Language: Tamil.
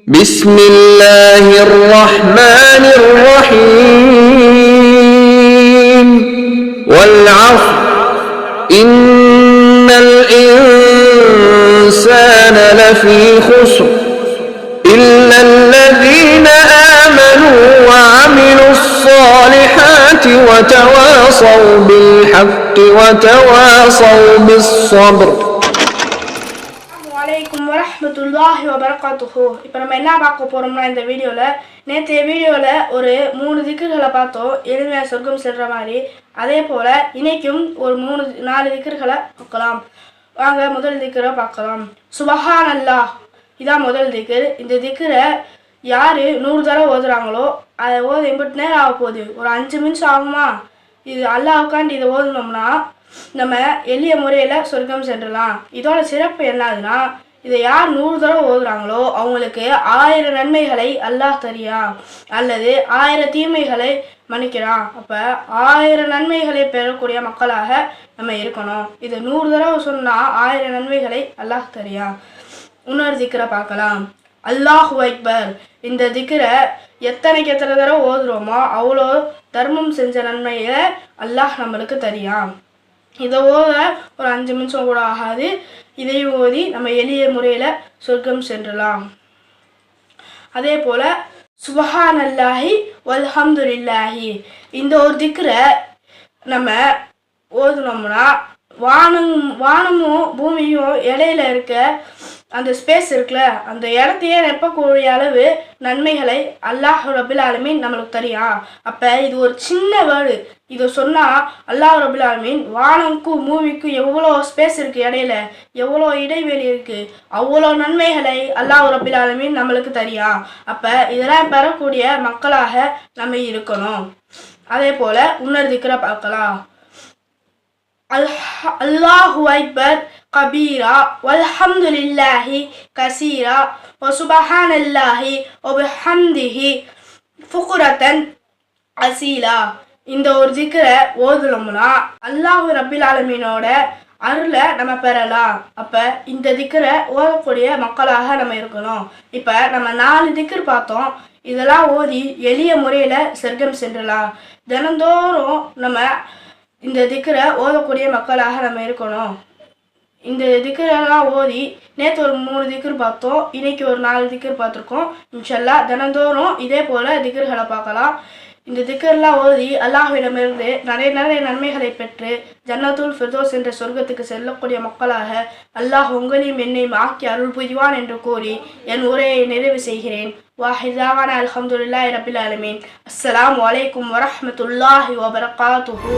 بسم الله الرحمن الرحيم والعصر إن الإنسان لفي خسر إلا الذين آمنوا وعملوا الصالحات وتواصوا بالحق وتواصوا بالصبر. அலைக்கும் வரஹ்மத்துல்லாஹி வபரகாத்துஹு. இப்போ நம்ம என்ன பார்க்க போகிறோம்னா, இந்த வீடியோவில் நேற்றைய வீடியோவில் ஒரு 3 திக்ர்களை பார்த்தோம், எளிமையாக சொர்க்கம் செல்கிற மாதிரி. அதே போல் இன்றைக்கும் ஒரு 4 திக்ர்களை பார்க்கலாம். வாங்க முதல் திக்ரை பார்க்கலாம். சுபஹான் அல்லாஹ், இதான் முதல் திக்ர். இந்த திக்ரை யார் 100 தடவை ஓதுறாங்களோ அதை ஓது எம்பிட்டு நேரம் ஆக போகுது, ஒரு 5 நிமிஷம் ஆகுமா? இது அல்லாஹ்வுக்காண்டி இதை ஓதுனோம்னா நம்ம எளிய முறையில் சொர்க்கம் சென்றலாம். இதோட சிறப்பு என்னதுன்னா, இதை யார் 100 தடவை ஓதுறாங்களோ அவங்களுக்கு 1000 நன்மைகளை அல்லாஹ் தரியான், அல்லது 1000 தீமைகளை மன்னிக்கிறான். அப்போ 1000 நன்மைகளை பெறக்கூடிய மக்களாக நம்ம இருக்கணும். இதை 100 தடவை சொன்னால் 1000 நன்மைகளை அல்லாஹ் தரியான். இன்னொரு திக்ரை பார்க்கலாம். அல்லாஹு அக்பர். இந்த திக்ரை எத்தனை தடவை ஓதுறோமோ அவ்வளோ தர்மம் செஞ்ச நன்மையை அல்லாஹ் நம்மளுக்கு தரியான். இதை ஓத ஒரு 5 நிமிஷம் கூட ஆகாது. இதை ஓதி நம்ம எளிய முறையில் சொர்க்கம் சென்றலாம். அதே போல் சுபஹான் அல்லாஹி வல்ஹம்துலில்லாஹி, இந்த ஒரு திக்ரை நம்ம ஓதுனோம்னா வானமும் பூமியும் இடையில இருக்க அந்த ஸ்பேஸ் இருக்குல்ல, அந்த இடத்தையே நிரப்பக்கூடிய அளவு நன்மைகளை அல்லாஹ் ரபில் ஆலமீன் நம்மளுக்கு தரியான். அப்போ இது ஒரு சின்ன வேர்டு. இதை சொன்னால் அல்லாஹ் ரபில் ஆலமீன் வானமுக்கும் பூமிக்கும் எவ்வளோ ஸ்பேஸ் இருக்குது, இடையில எவ்வளோ இடைவெளி இருக்குது, அவ்வளோ நன்மைகளை அல்லாஹ் ரபில் ஆலமீன் நம்மளுக்கு தரியான். அப்போ இதெல்லாம் பெறக்கூடிய மக்களாக நம்ம இருக்கணும். அதே போல் இன்னொரு திக்ரை பார்க்கலாம். அல்லாஹு அக்பர் கபீரா வல்ஹம்துலில்லாஹி கசீரா வசுபஹானல்லாஹி வபிஹம்திஹி ஃபுக்ரத்தன் அசீலா. இந்த ஒரு திக்ரை ஓதுனோம்னா அல்லாஹ் ரப்பில் ஆலமீனோட அருளை நம்ம பெறலாம். அப்போ இந்த திக்ரை ஓதக்கூடிய மக்களாக நம்ம இருக்கணும். இப்போ நம்ம 4 திக்ர் பார்த்தோம். இதெல்லாம் ஓதி எளிய முறையில் சொர்க்கம் சென்றலாம். தினந்தோறும் நம்ம இந்த திக்ரை ஓதக்கூடிய மக்களாக நம்ம இருக்கணும். இந்த திக்ரெல்லாம் ஓதி நேற்று ஒரு 3 திக்ர் பார்த்தோம், இன்னைக்கு ஒரு 4 திக்ர் பார்த்துருக்கோம். இன்ஷல்லா தினந்தோறும் இதே போல் திக்ர்களை பார்க்கலாம். இந்த திக்ரெல்லாம் ஓதி அல்லாஹ்விடமிருந்து நிறைய நன்மைகளை பெற்று ஜன்னத்துல் ஃபிர்தௌஸ் என்ற சொர்க்கத்துக்கு செல்லக்கூடிய மக்களாக அல்லாஹ் உங்களையும் என்னையும் ஆக்கி அருள் புரிவான் என்று கூறி என் உரையை நிறைவு செய்கிறேன். வாஹிதாவான அல்ஹம்துலில்லாஹி ரபில் ஆலமீன். அஸ்ஸலாமு அலைக்கும் வரஹ்மத்துல்லாஹி வபரகாத்துஹு.